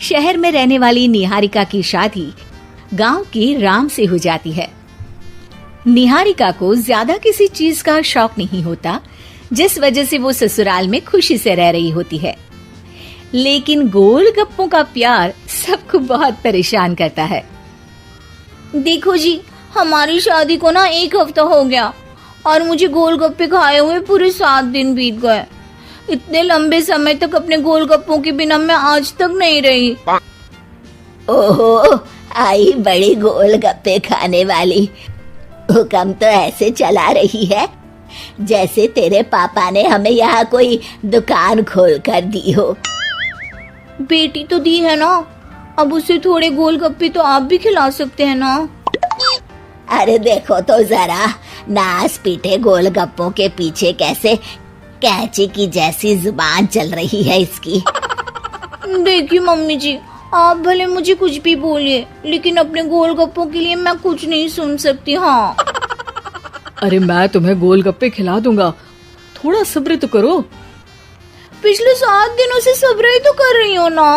शहर में रहने वाली निहारिका की शादी गांव की राम से हो जाती है। निहारिका को ज्यादा किसी चीज का शौक नहीं होता, जिस वजह से वो ससुराल में खुशी से रह रही होती है। लेकिन गोलगप्पों का प्यार सबको बहुत परेशान करता है। देखो जी, हमारी शादी को ना 1 हफ्ता हो गया और मुझे गोलगप्पे खाए हुए पूरे 7 दिन बीत गए। इतने लंबे समय तक अपने गोलगप्पों के बिना मैं आज तक नहीं रही। ओहो, आई बड़ी गोलगप्पे खाने वाली। हुक्म तो ऐसे चला रही है जैसे तेरे पापा ने हमें यहाँ कोई दुकान खोल कर दी हो। बेटी तो दी है ना, अब उसे थोड़े गोलगप्पे तो आप भी खिला सकते हैं ना। अरे देखो तो जरा, नास पीटे गोलगप्पों के पीछे कैसे कैंची की जैसी जुबान चल रही है इसकी। देखिए मम्मी जी, आप भले मुझे कुछ भी बोलिए, लेकिन अपने गोलगप्पों के लिए मैं कुछ नहीं सुन सकती। हाँ, अरे मैं तुम्हें गोलगप्पे खिला दूंगा, थोड़ा सब्र तो करो। पिछले 7 दिनों से सब्र ही तो कर रही हो ना।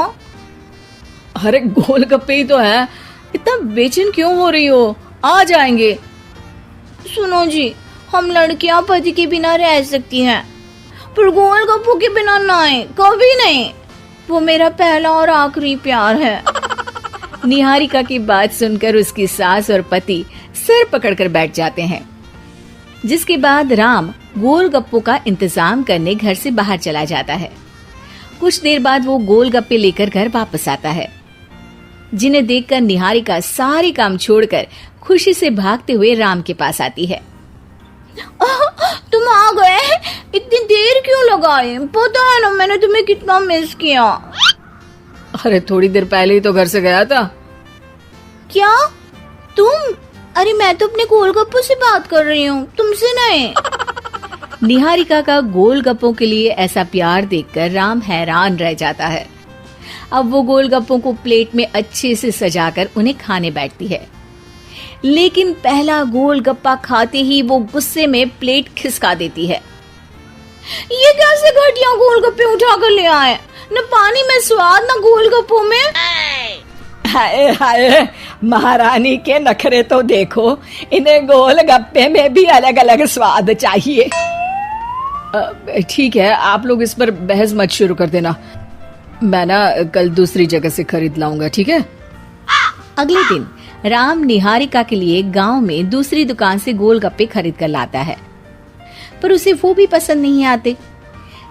अरे गोलगप्पे ही तो है, इतना बेचैन क्यों हो रही हो? आ जाएंगे। सुनो जी, हम लड़कियां पति के बिना रह सकती हैं, पर गोलगप्पों के बिना नहीं, कभी नहीं। वो मेरा पहला और आखिरी प्यार है। निहारिका की बात सुनकर उसकी सास और पति सिर पकड़कर बैठ जाते हैं। जिसके बाद राम गोलगप्पों का इंतजाम करने घर से बाहर चला जाता है। कुछ देर बाद वो गोलगप्पे लेकर घर वापस आता है, जिन्हें देखकर निहारिका सारे काम छोड़कर खुशी से भागते हुए राम के पास आती है। तुम आ गए? इतनी देर क्यों लगाई? पता है ना मैंने तुम्हें कितना मिस किया। अरे थोड़ी देर पहले ही तो घर से गया था। क्या तुम? अरे मैं तो अपने गोलगप्पों से बात कर रही हूँ, तुमसे नहीं। निहारिका का गोलगप्पों के लिए ऐसा प्यार देखकर राम हैरान रह जाता है। अब वो गोलगप्पों को प्लेट में अच्छे से सजाकर उन्हें खाने बैठती है, लेकिन पहला गोलगप्पा खाते ही वो गुस्से में प्लेट खिसका देती है। ये कैसे घटिया गोलगप्पे उठा कर ले आए? न पानी में स्वाद, न गोलगप्पों में। हाय हाय, महारानी के नखरे तो देखो, इन्हें गोलगप्पे में भी अलग अलग स्वाद चाहिए। ठीक है, आप लोग इस पर बहस मत शुरू कर देना, मैं ना कल दूसरी जगह से खरीद लाऊंगा, ठीक है? अगले दिन राम निहारिका के लिए गांव में दूसरी दुकान से गोलगप्पे खरीद कर लाता है, पर उसे वो भी पसंद नहीं आते।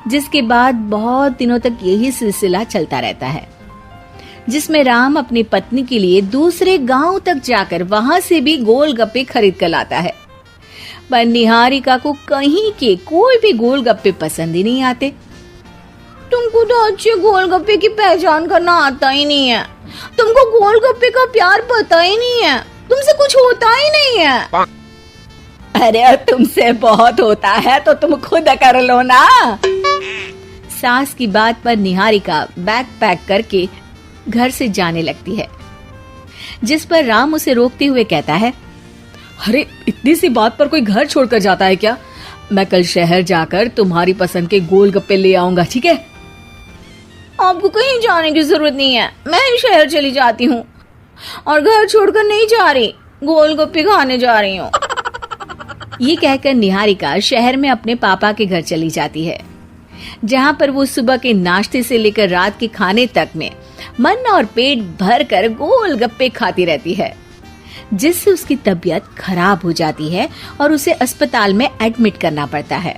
जिसके बाद बहुत दिनों तक यही सिलसिला चलता रहता है, जिसमें राम अपनी पत्नी के लिए दूसरे गांव तक जाकर वहां से भी गोलगप्पे खरीद कर लाता है। पर निहारिका को कहीं के कोई भी गोलगप्पे पसंद ही नहीं आते। तुमको तो अच्छे गोलगप्पे की पहचान करना आता ही नहीं है। तुमको गोलगप्पे का प्यार पता ही नहीं है, तुमसे कुछ होता ही नहीं है। अरे तुमसे बहुत होता है तो तुम खुद कर लो ना। सास की बात पर निहारिका बैग पैक करके घर से जाने लगती है, जिस पर राम उसे रोकते हुए कहता है, अरे इतनी सी बात पर कोई घर छोड़कर जाता है क्या? मैं कल शहर जाकर तुम्हारी पसंद के गोलगप्पे ले आऊंगा, ठीक है? आपको कहीं जाने की जरूरत नहीं है, मैं ही शहर चली जाती हूँ और घर छोड़कर नहीं जा रही, गोलगप्पे खाने जा रही हूँ। ये कहकर निहारिका शहर में अपने पापा के घर चली जाती है, जहाँ पर वो सुबह के नाश्ते से लेकर रात के खाने तक में मन और पेट भर कर गोलगप्पे खाती रहती है, जिससे उसकी तबीयत खराब हो जाती है और उसे अस्पताल में एडमिट करना पड़ता है।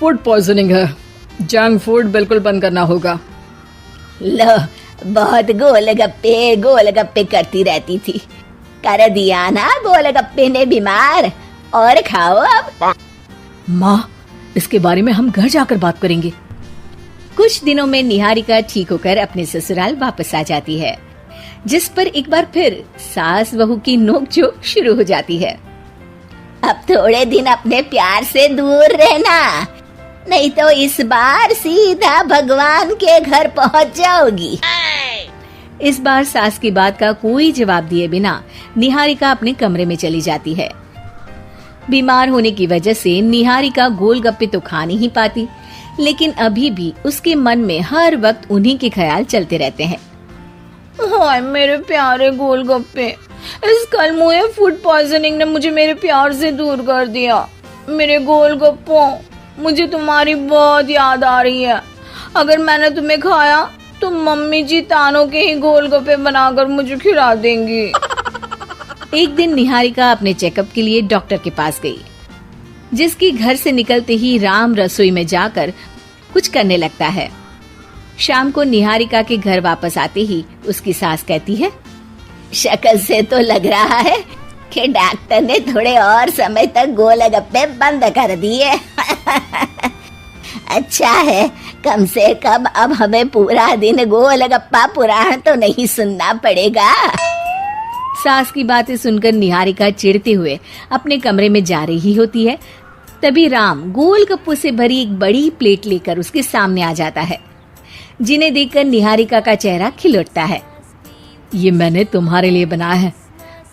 फूड पॉइजनिंग है, जंक फूड बिल्कुल बंद करना होगा। लो, बहुत गोलगप्पे गोलगप्पे करती रहती थी, कर दिया ना गोलगप्पे ने बीमार। और खाओ अब। माँ, इसके बारे में हम घर जाकर बात करेंगे। कुछ दिनों में निहारिका ठीक होकर अपने ससुराल वापस आ जाती है, जिस पर एक बार फिर सास बहू की नोकझोंक शुरू हो जाती है। अब थोड़े दिन अपने प्यार से दूर रहना, नहीं तो इस बार सीधा भगवान के घर पहुंच जाओगी। इस बार सास की बात का कोई जवाब दिए बिना निहारिका अपने कमरे में चली जाती है। बीमार होने की वजह से निहारिका गोलगप्पे तो खा नहीं पाती, लेकिन अभी भी उसके मन में हर वक्त उन्हीं के ख्याल चलते रहते हैं। हाय मेरे प्यारे गोलगप्पे, इस कल मुझे फूड पॉइजनिंग ने मुझे मेरे प्यार से दूर कर दिया। मेरे गोलगप्पों, मुझे तुम्हारी बहुत याद आ रही है। अगर मैंने तुम्हें खाया तो मम्मी जी तानों के ही गोलगप्पे बनाकर मुझे खिला देंगी। एक दिन निहारिका अपने चेकअप के लिए डॉक्टर के पास गई, जिसकी घर से निकलते ही राम रसोई में जाकर कुछ करने लगता है। शाम को निहारिका के घर वापस आते ही उसकी सास कहती है, शक्ल से तो लग रहा है कि डॉक्टर ने थोड़े और समय तक गोलगप्पे बंद कर दिए। अच्छा है, कम से कम अब हमें पूरा दिन गोलगप्पा पुराण तो नहीं सुनना पड़ेगा। सास की बातें सुनकर निहारिका चिढ़ते हुए अपने कमरे में जा रही होती है। तभी राम गोलगप्पों से भरी एक बड़ी प्लेट लेकर उसके सामने आ जाता है, जिन्हें देखकर निहारिका का चेहरा खिल उठता है। ये मैंने तुम्हारे लिए बनाया है।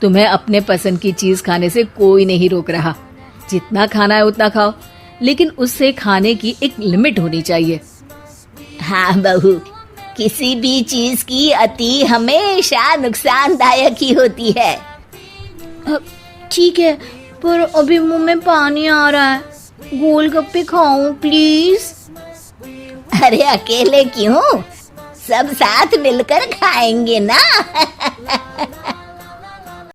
तुम्हें अपने पसंद की चीज खाने से कोई नहीं रोक रहा। जितना खाना है उतना खाओ, लेकिन उससे खाने की एक लिमिट होनी चाहिए। हाँ बहू, किसी भी चीज की अति हमेशा नुकसानदायक ही होती है। ठीक है, पर अभी मुंह में पानी आ रहा है। गोलगप्पे खाऊं प्लीज? अरे अकेले क्यों, सब साथ मिलकर खाएंगे ना।